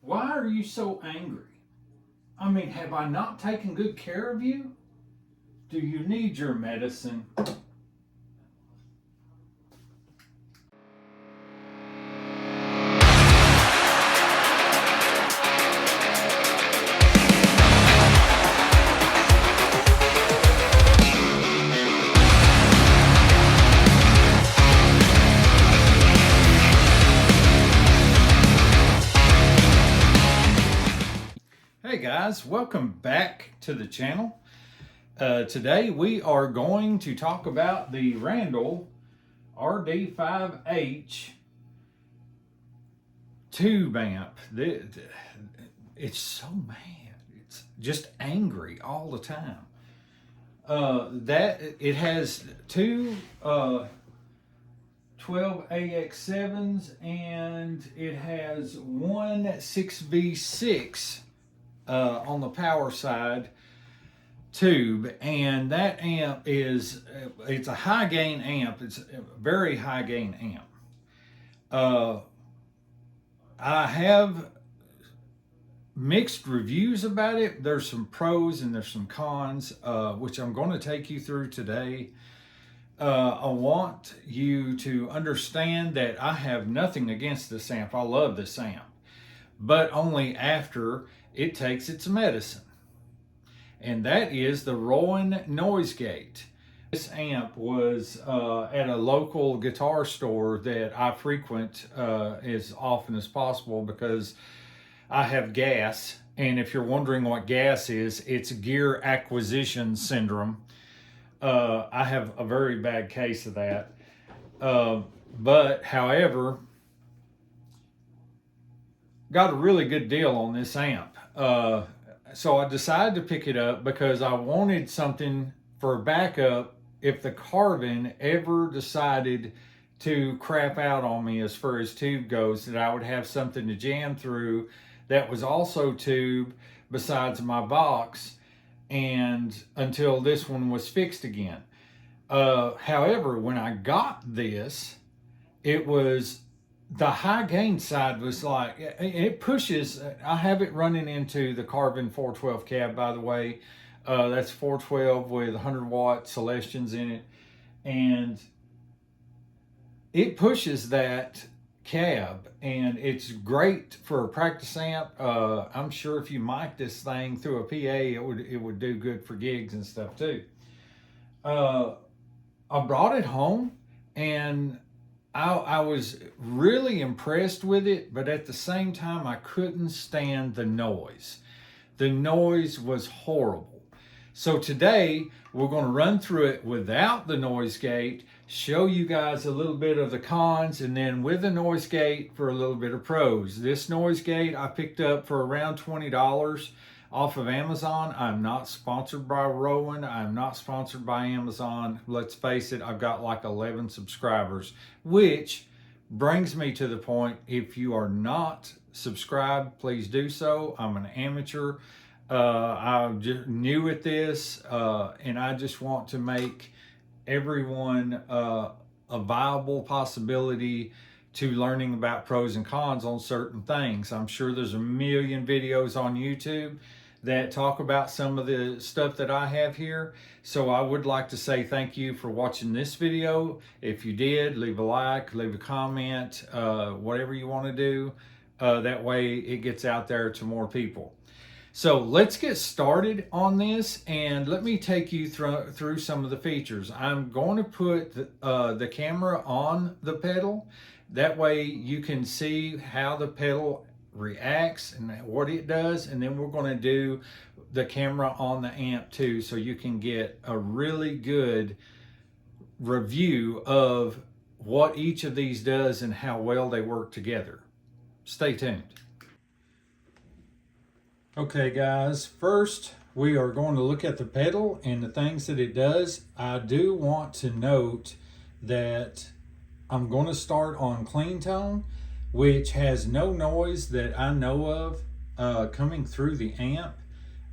Why are you so angry? I mean, have I not taken good care of you? Do you need your medicine? Hey guys, welcome back to the channel. Today we are going to talk about the Randall RD5H tube amp. It's so mad. It's just angry all the time. That it has two 12AX7s and it has one 6V6 on the power side tube, and that amp is it's a high gain amp. It's a very high gain amp. I have mixed reviews about it. There's some pros and there's some cons, which I'm going to take you through today. I want you to understand that I have nothing against this amp. I love this amp, but only after it takes its medicine, and that is the Rowin noise gate. This amp was at a local guitar store that I frequent as often as possible because I have gas, and if you're wondering what gas is, it's gear acquisition syndrome. I have a very bad case of that, but however, got a really good deal on this amp. So I decided to pick it up because I wanted something for backup if the carbon ever decided to crap out on me as far as tube goes, that I would have something to jam through that was also tube besides my box, and until this one was fixed again. However, when I got this, it was the high gain side was like, it pushes. I have it running into the carbon 412 cab, by the way. That's 412 with 100 watt Celestians in it, and it pushes that cab, and it's great for a practice amp. I'm sure if you mic this thing through a PA, it would do good for gigs and stuff too. I brought it home, and I was really impressed with it, but at the same time, I couldn't stand the noise. The noise was horrible. So today, we're going to run through it without the noise gate, show you guys a little bit of the cons, and then with the noise gate for a little bit of pros. This noise gate I picked up for around $20 off of Amazon. I'm not sponsored by Rowin. I'm not sponsored by Amazon. Let's face it, I've got like 11 subscribers, which brings me to the point, if you are not subscribed, please do so. I'm an amateur. I'm just new at this, and I just want to make everyone a viable possibility to learning about pros and cons on certain things. I'm sure there's a million videos on YouTube that talk about some of the stuff that I have here. So I would like to say thank you for watching this video. If you did, leave a like, leave a comment, whatever you want to do. That way it gets out there to more people. So let's get started on this, and let me take you through some of the features. I'm going to put the camera on the pedal. That way you can see how the pedal reacts and what it does, and then we're going to do the camera on the amp too, so you can get a really good review of what each of these does and how well they work together. Stay tuned. Okay guys, first we are going to look at the pedal and the things that it does. I do want to note that I'm going to start on clean tone, which has no noise that I know of coming through the amp.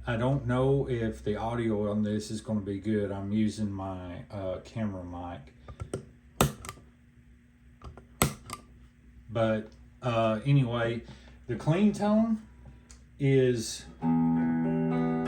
I don't know if the audio on this is going to be good. I'm using my camera mic. But anyway, The clean tone is and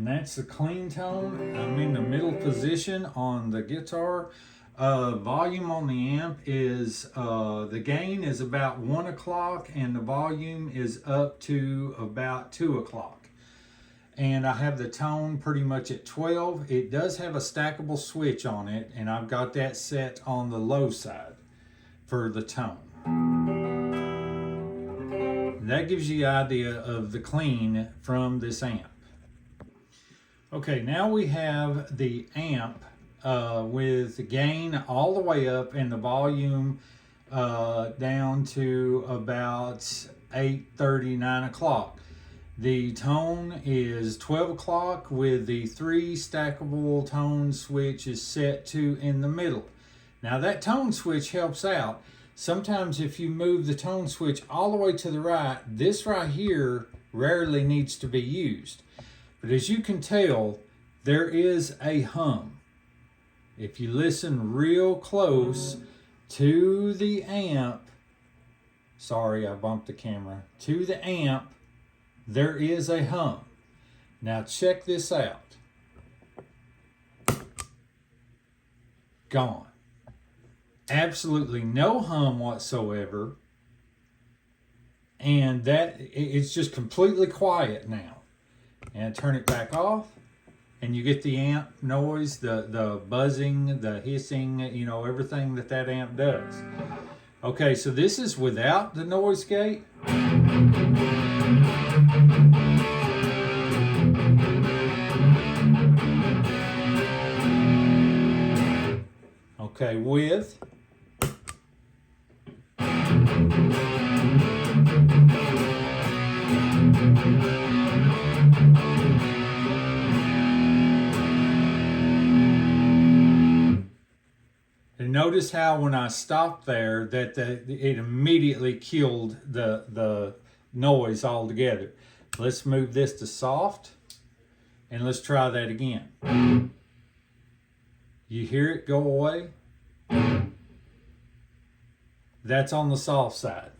that's the clean tone. I'm in the middle position on the guitar. Volume on the amp is, the gain is about 1 o'clock and the volume is up to about 2 o'clock. And I have the tone pretty much at 12. It does have a stackable switch on it, and I've got that set on the low side for the tone. That gives you the idea of the clean from this amp. Okay, now we have the amp with the gain all the way up and the volume down to about 8:30, 9 o'clock. The tone is 12 o'clock with the 3 stackable tone switch is set to in the middle. Now that tone switch helps out. Sometimes if you move the tone switch all the way to the right, this right here rarely needs to be used. But as you can tell, there is a hum. If you listen real close to the amp, sorry, I bumped the camera, to the amp, there is a hum. Now check this out. Gone. Absolutely no hum whatsoever. And it's just completely quiet now. And turn it back off. And you get the amp noise, the buzzing, the hissing, you know, everything that amp does. Okay, so this is without the noise gate. Okay, with. And notice how when I stopped there that it immediately killed the noise altogether. Let's move this to soft and let's try that again. You hear it go away? That's on the soft side.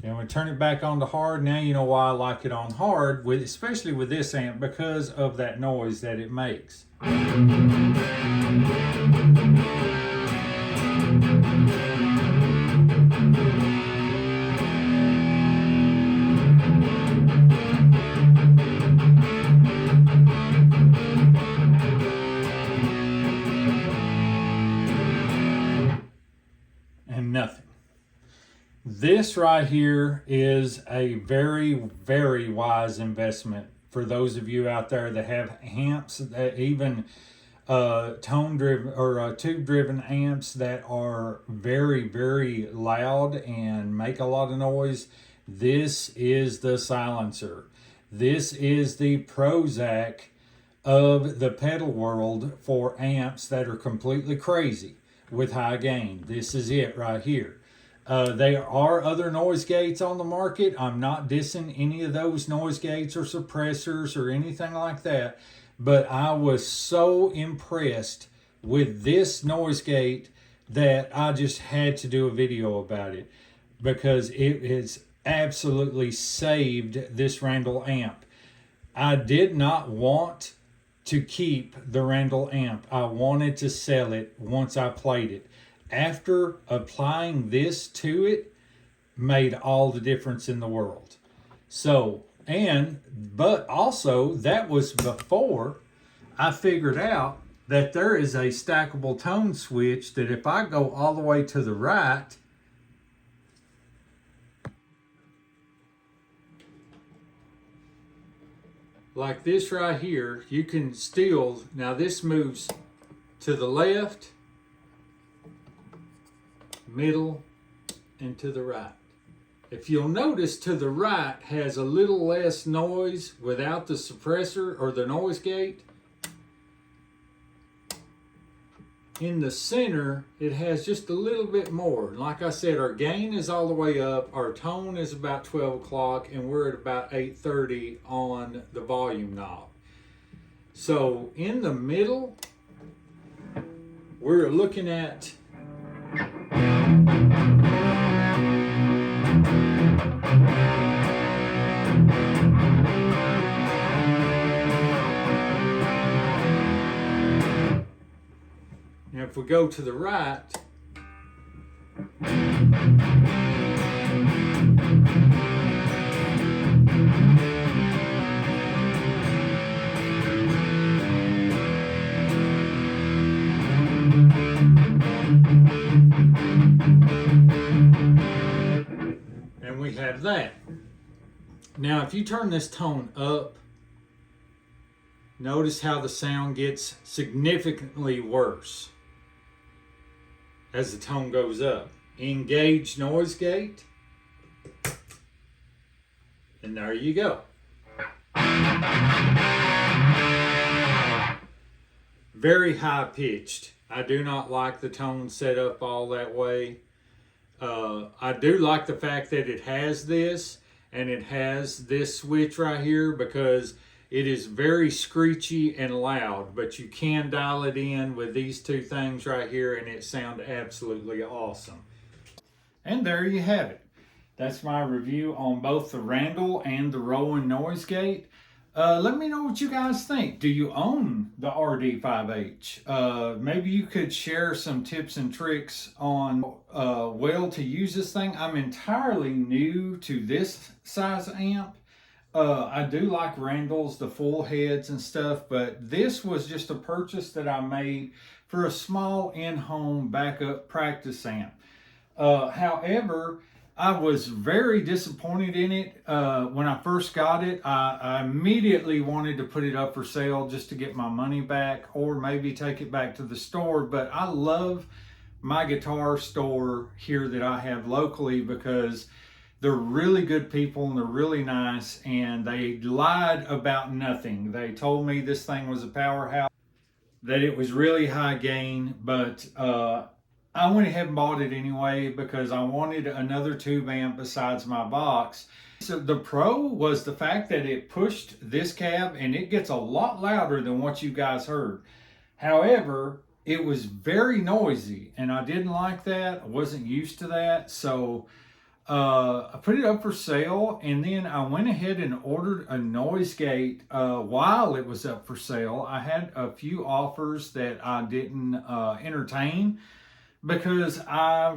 And we turn it back on to hard. Now you know why I like it on hard, especially with this amp, because of that noise that it makes. And nothing. This right here is a very, very wise investment for those of you out there that have amps, that even tone driven or tube driven amps that are very, very loud and make a lot of noise. This is the silencer. This is the Prozac of the pedal world for amps that are completely crazy with high gain. This is it right here. There are other noise gates on the market. I'm not dissing any of those noise gates or suppressors or anything like that, but I was so impressed with this noise gate that I just had to do a video about it because it has absolutely saved this Randall amp. I did not want to keep the Randall amp. I wanted to sell it once I played it. After applying this to it, made all the difference in the world. So, but also that was before I figured out that there is a stackable tone switch that if I go all the way to the right, like this right here, you can still, now this moves to the left, middle, and to the right. If you'll notice, to the right has a little less noise without the suppressor or the noise gate. In the center, it has just a little bit more. Like I said, our gain is all the way up, our tone is about 12 o'clock, and we're at about 8:30 on the volume knob. So in the middle, we're looking at now if we go to the right, and we have that. Now if you turn this tone up, notice how the sound gets significantly worse as the tone goes up. Engage noise gate, and there you go. Very high pitched. I do not like the tone set up all that way. I do like the fact that it has this and it has this switch right here, because it is very screechy and loud, but you can dial it in with these two things right here and it sounds absolutely awesome. And there you have it. That's my review on both the Randall and the Rowin noise gate. Let me know what you guys think. Do you own the RD5H? Maybe you could share some tips and tricks on well to use this thing. I'm entirely new to this size amp. I do like Randall's, the full heads and stuff, but this was just a purchase that I made for a small in-home backup practice amp. However, I was very disappointed in it. When I first got it, I immediately wanted to put it up for sale just to get my money back, or maybe take it back to the store. But I love my guitar store here that I have locally, because they're really good people and they're really nice, and they lied about nothing. They told me this thing was a powerhouse, that it was really high gain, but I went ahead and bought it anyway because I wanted another tube amp besides my box. So the pro was the fact that it pushed this cab and it gets a lot louder than what you guys heard. However, it was very noisy and I didn't like that. I wasn't used to that. So I put it up for sale, and then I went ahead and ordered a noise gate while it was up for sale. I had a few offers that I didn't entertain, because I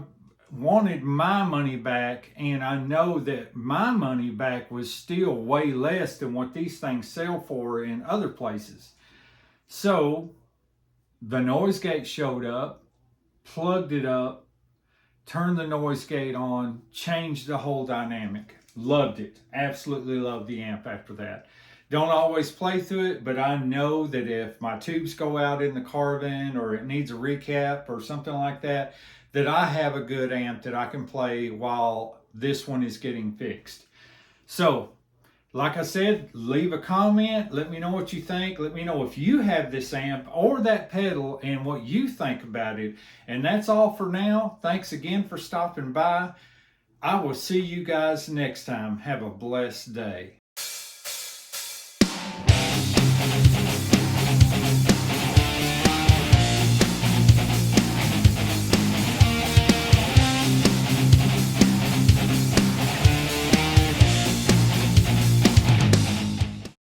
wanted my money back, and I know that my money back was still way less than what these things sell for in other places. So the noise gate showed up, plugged it up, turned the noise gate on, changed the whole dynamic. Loved it. Absolutely loved the amp after that. Don't always play through it, but I know that if my tubes go out in the carving, or it needs a recap or something like that, that I have a good amp that I can play while this one is getting fixed. So, like I said, leave a comment. Let me know what you think. Let me know if you have this amp or that pedal and what you think about it. And that's all for now. Thanks again for stopping by. I will see you guys next time. Have a blessed day.